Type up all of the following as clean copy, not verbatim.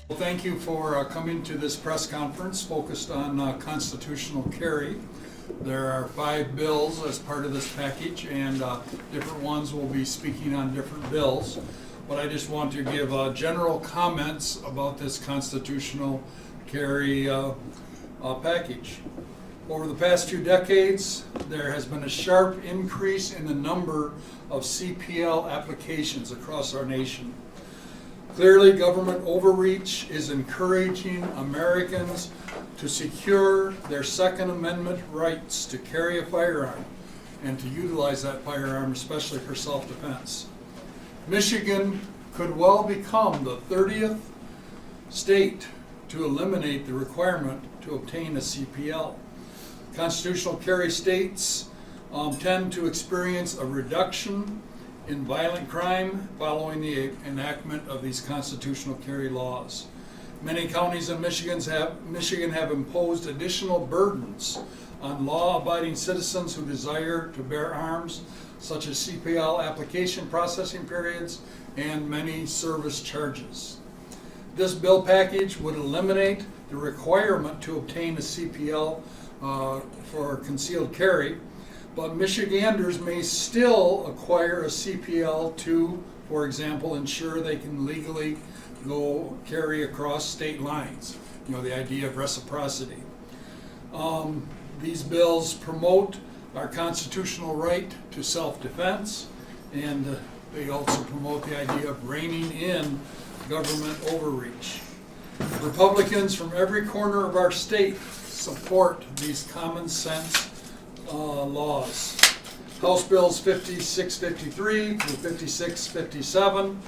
Well, thank you for coming to this press conference focused on constitutional carry. There are 5 bills as part of this package, and different ones will be speaking on different bills. But I just want to give general comments about this constitutional carry package. Over the past 2 decades, there has been a sharp increase in the number of CPL applications across our nation. Clearly, government overreach is encouraging Americans to secure their Second Amendment rights to carry a firearm and to utilize that firearm, especially for self-defense. Michigan could well become the 30th state to eliminate the requirement to obtain a CPL. Constitutional carry states tend to experience a reduction in violent crime following the enactment of these constitutional carry laws. Many counties in Michigan have imposed additional burdens on law-abiding citizens who desire to bear arms, such as CPL application processing periods and many service charges. This bill package would eliminate the requirement to obtain a CPL for concealed carry, but Michiganders may still acquire a CPL to, for example, ensure they can legally go carry across state lines. You know, the idea of reciprocity. These bills promote our constitutional right to self-defense, and they also promote the idea of reining in government overreach. Republicans from every corner of our state support these common sense laws. House Bills 5653 through 5657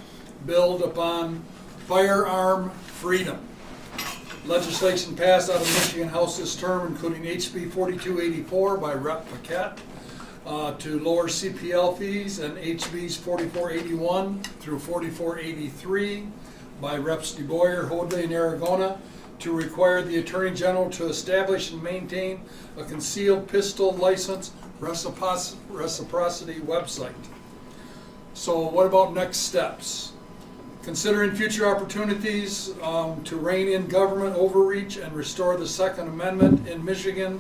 build upon firearm freedom. Legislation passed out of Michigan House this term, including HB 4284 by Rep. Paquette to lower CPL fees, and HBs 4481 through 4483 by Reps. DeBoyer, Hoadley, and Aragona to require the Attorney General to establish and maintain a concealed pistol license reciprocity website. So what about next steps? Considering future opportunities to rein in government overreach and restore the Second Amendment in Michigan,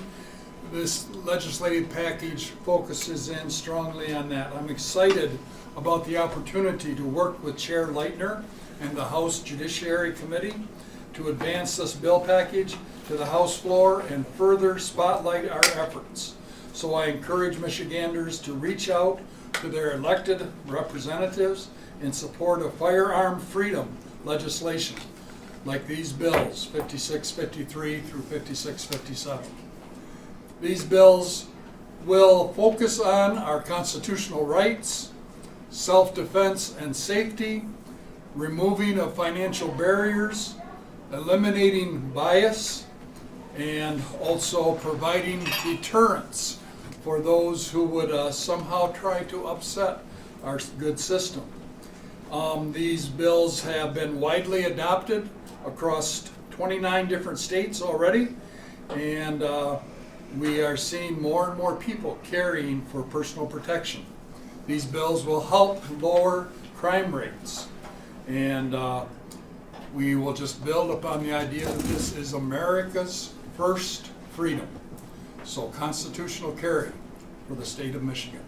this legislative package focuses in strongly on that. I'm excited about the opportunity to work with Chair Leitner and the House Judiciary Committee to advance this bill package to the House floor and further spotlight our efforts. So I encourage Michiganders to reach out to their elected representatives in support of firearm freedom legislation like these bills, 5653 through 5657. These bills will focus on our constitutional rights, self-defense and safety, removing of financial barriers, eliminating bias, and also providing deterrence for those who would somehow try to upset our good system. These bills have been widely adopted across 29 different states already, and we are seeing more and more people carrying for personal protection. These bills will help lower crime rates, and we will just build upon the idea that this is America's first freedom. So constitutional carry for the state of Michigan.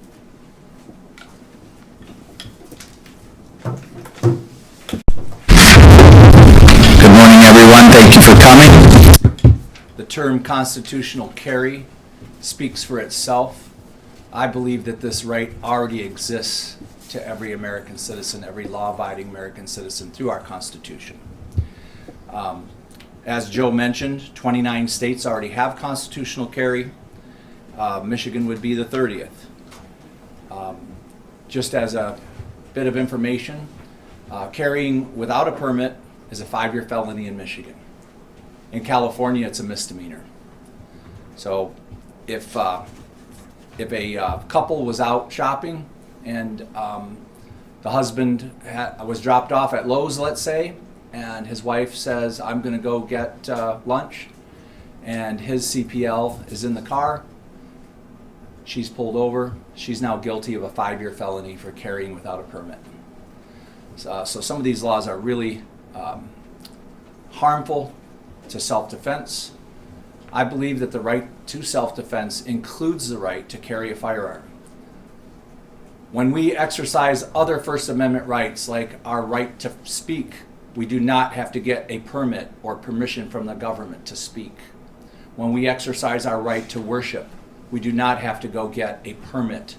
Good morning, everyone. Thank you for coming. The term constitutional carry speaks for itself. I believe that this right already exists to every American citizen, every law-abiding American citizen through our Constitution. As Joe mentioned, 29 states already have constitutional carry. Michigan would be the 30th. Just as a bit of information, carrying without a permit is a 5-year felony in Michigan. In California, it's a misdemeanor. So if a couple was out shopping and the husband was dropped off at Lowe's, let's say, and his wife says, I'm going to go get lunch, and his CPL is in the car. She's pulled over. She's now guilty of a 5-year felony for carrying without a permit. So some of these laws are really harmful to self-defense. I believe that the right to self-defense includes the right to carry a firearm. When we exercise other First Amendment rights, like our right to speak, we do not have to get a permit or permission from the government to speak. When we exercise our right to worship, we do not have to go get a permit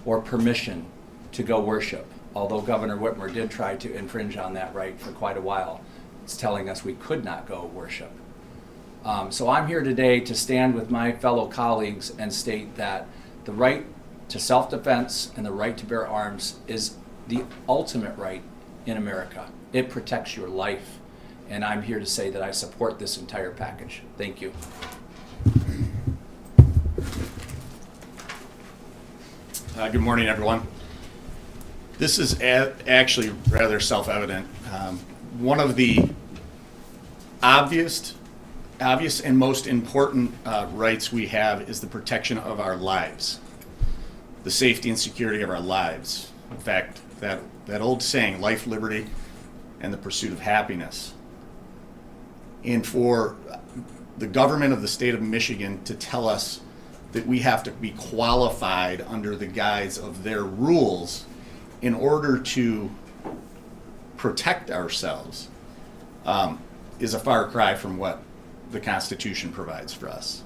or permission to go worship, although Governor Whitmer did try to infringe on that right for quite a while. It's telling us we could not go worship. So I'm here today to stand with my fellow colleagues and state that the right to self-defense and the right to bear arms is the ultimate right in America. It protects your life, and I'm here to say that I support this entire package. Thank you. Good morning, everyone. This is actually rather self-evident. One of the obvious and most important rights we have is the protection of our lives, the safety and security of our lives. In fact, that old saying, life, liberty, and the pursuit of happiness. And for the government of the state of Michigan to tell us that we have to be qualified under the guise of their rules in order to protect ourselves is a far cry from what the Constitution provides for us.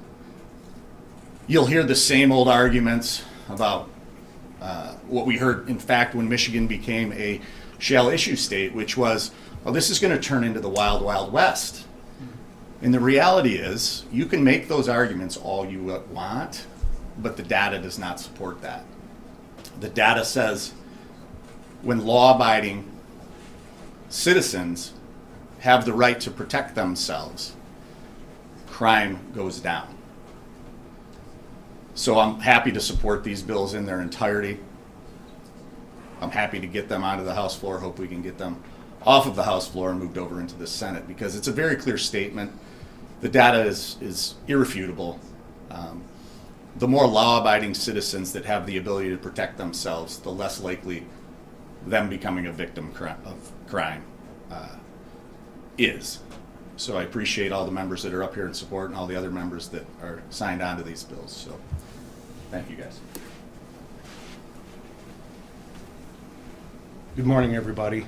You'll hear the same old arguments about what we heard, in fact, when Michigan became a shall issue state, which was, well, this is going to turn into the wild, wild west. And the reality is, you can make those arguments all you want, but the data does not support that. The data says when law-abiding citizens have the right to protect themselves, crime goes down. So I'm happy to support these bills in their entirety. I'm happy to get them onto the House floor. Hope we can get them off of the House floor and moved over into the Senate, because it's a very clear statement. The data is irrefutable. The more law-abiding citizens that have the ability to protect themselves, the less likely them becoming a victim of crime is. So I appreciate all the members that are up here in support and all the other members that are signed on to these bills. So thank you, guys. Good morning, everybody.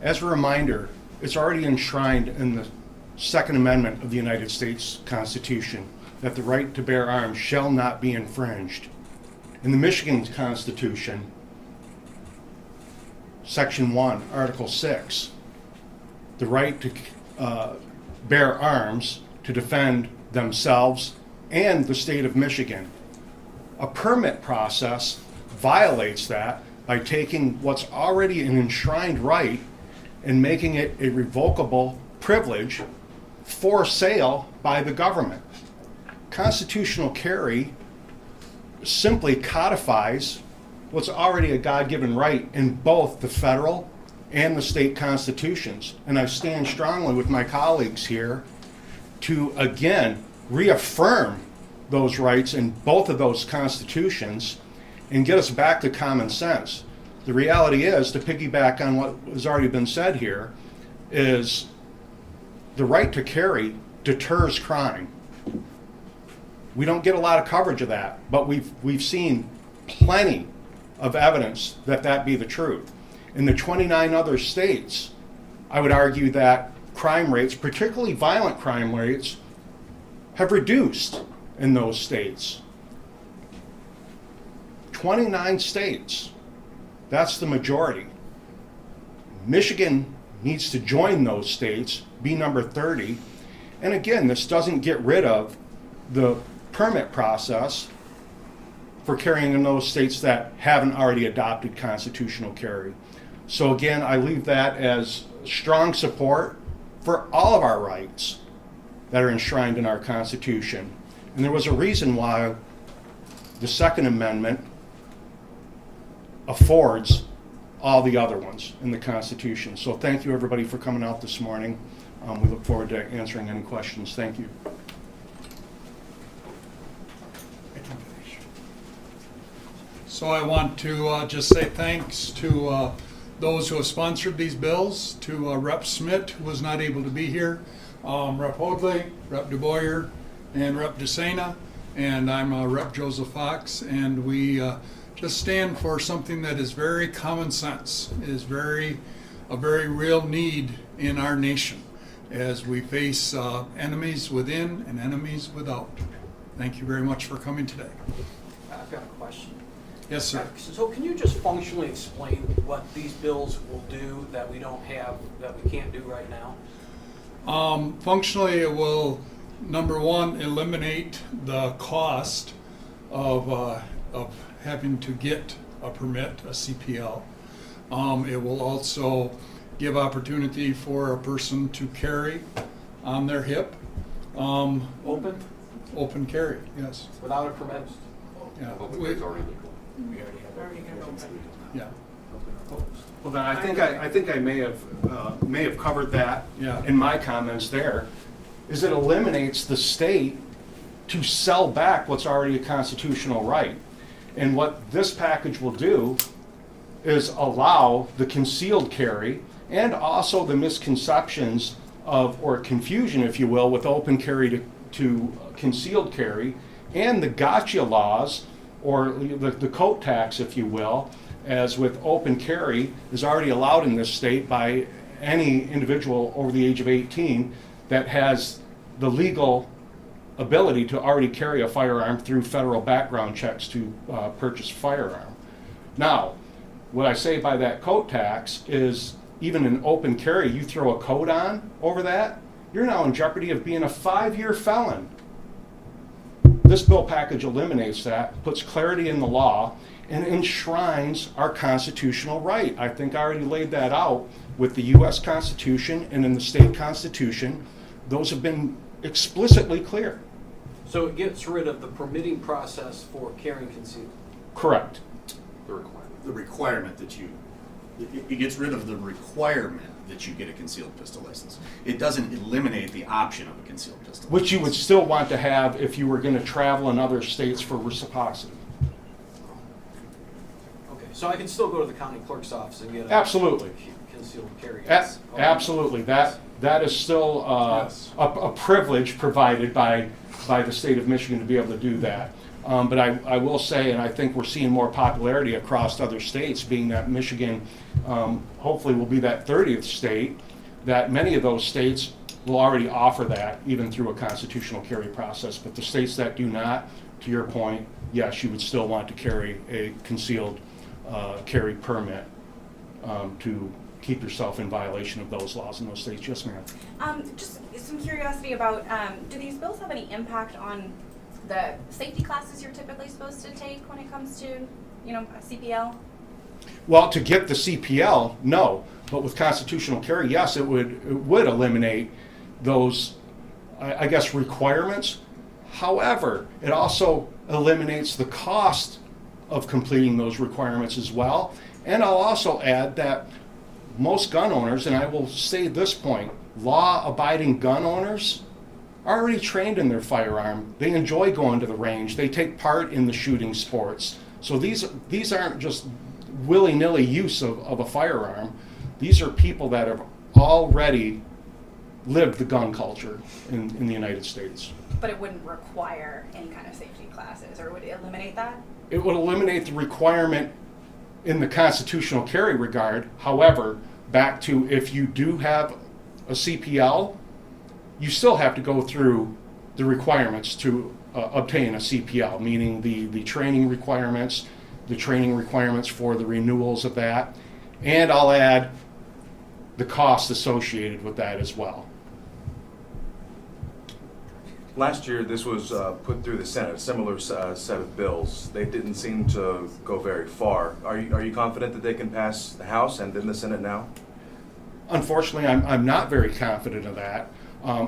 As a reminder, it's already enshrined in the Second Amendment of the United States Constitution that the right to bear arms shall not be infringed. In the Michigan Constitution, Section 1, Article 6, the right to bear arms to defend themselves and the state of Michigan. A permit process violates that by taking what's already an enshrined right and making it a revocable privilege for sale by the government. Constitutional carry simply codifies what's already a God-given right in both the federal and the state constitutions. And I stand strongly with my colleagues here to, again, reaffirm those rights in both of those constitutions and get us back to common sense. The reality is, to piggyback on what has already been said here, is the right to carry deters crime. We don't get a lot of coverage of that, but we've seen plenty of evidence that that be the truth. In the 29 other states, I would argue that crime rates, particularly violent crime rates, have reduced in those states. 29 states, that's the majority. Michigan needs to join those states, be number 30. And again, this doesn't get rid of the permit process for carrying in those states that haven't already adopted constitutional carry. So again, I leave that as strong support for all of our rights that are enshrined in our Constitution. And there was a reason why the Second Amendment affords all the other ones in the Constitution. So thank you, everybody, for coming out this morning. We look forward to answering any questions. Thank you. So I want to just say thanks to those who have sponsored these bills, to Rep. Smith, who was not able to be here, Rep. Hoadley, Rep. DeBoyer, and Rep. DeSena, and I'm Rep. Joseph Fox, and we just stand for something that is very common sense, is a very real need in our nation as we face enemies within and enemies without. Thank you very much for coming today. I've got a question. Yes, sir. So can you just functionally explain what these bills will do that we don't have, that we can't do right now? Functionally, it will, number one, eliminate the cost of having to get a permit, a CPL. It will also give opportunity for a person to carry on their hip. Open, Open carry, yes. without a permit? Yeah. Open carry's already legal. We already have. Yeah. Well, then I think I may have covered that Yeah. in my comments there, is it eliminates the state to sell back what's already a constitutional right. And what this package will do is allow the concealed carry and also the misconceptions of, or confusion, if you will, with open carry to concealed carry, and the gotcha laws, or the coat tax, if you will, as with open carry is already allowed in this state by any individual over the age of 18 that has the legal ability to already carry a firearm through federal background checks to purchase a firearm. Now, what I say by that coat tax is even in open carry, you throw a coat on over that, you're now in jeopardy of being a 5-year felon. This bill package eliminates that, puts clarity in the law, and enshrines our constitutional right. I think I already laid that out with the U.S. Constitution and in the state constitution. Those have been explicitly clear. So it gets rid of the permitting process for carrying concealed? Correct. The requirement. The requirement that it gets rid of the requirement that you get a concealed pistol license. It doesn't eliminate the option of a concealed pistol Which you would license. still want to have if you were going to travel in other states for reciprocity. Okay, so I can still go to the county clerk's office and get a Absolutely. concealed carry? Absolutely. That is still Yes. a privilege provided by the state of Michigan to be able to do that. But I will say, and I think we're seeing more popularity across other states, being that Michigan hopefully will be that 30th state, that many of those states will already offer that even through a constitutional carry process. But the states that do not, to your point, yes, you would still want to carry a concealed carry permit to keep yourself in violation of those laws in those states. Yes, ma'am. Just some curiosity about, do these bills have any impact on the safety classes you're typically supposed to take when it comes to, a CPL? Well, to get the CPL, no. But with constitutional carry, yes, it would eliminate those, I guess, requirements. However, it also eliminates the cost of completing those requirements as well. And I'll also add that most gun owners, and I will say this point, law-abiding gun owners are already trained in their firearm. They enjoy going to the range. They take part in the shooting sports. So these aren't just willy-nilly use of a firearm. These are people that have already lived the gun culture in the United States. But it wouldn't require any kind of safety classes, or would it eliminate that? It would eliminate the requirement in the constitutional carry regard. However, back to if you do have a CPL, you still have to go through the requirements to obtain a CPL, meaning the training requirements for the renewals of that, and I'll add the cost associated with that as well. Last year, this was put through the Senate, a similar set of bills. They didn't seem to go very far. Are you confident that they can pass the House and then the Senate now? Unfortunately, I'm not very confident of that.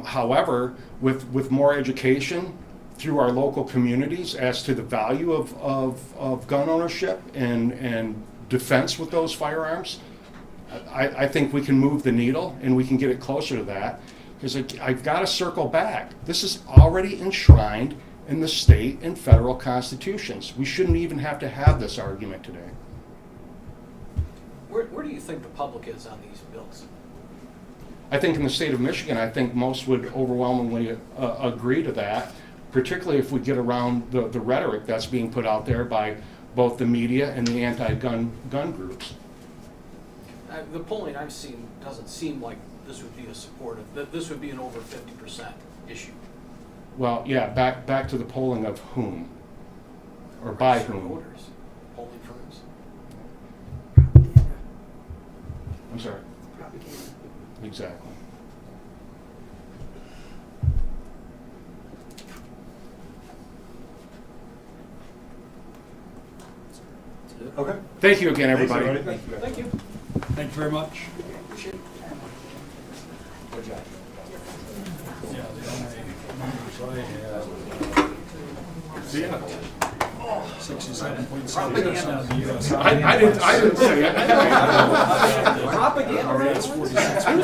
However, with more education through our local communities as to the value of gun ownership and defense with those firearms, I think we can move the needle and we can get it closer to that. because I've got to circle back. This is already enshrined in the state and federal constitutions. We shouldn't even have to have this argument today. Where do you think the public is on these bills? I think in the state of Michigan, I think most would overwhelmingly agree to that, particularly if we get around the rhetoric that's being put out there by both the media and the anti-gun groups. The polling I've seen doesn't seem like this would be a supportive, that this would be an over 50% issue. Well, yeah, back to the polling of whom? Or by Registered whom? voters, polling firms. I'm sorry. Exactly. Okay. Thank you again, everybody. Thank you. Thank you very much. Yeah, the only numbers I had, 67.7% of the US. I didn't say it. Propaganda. It's 46%.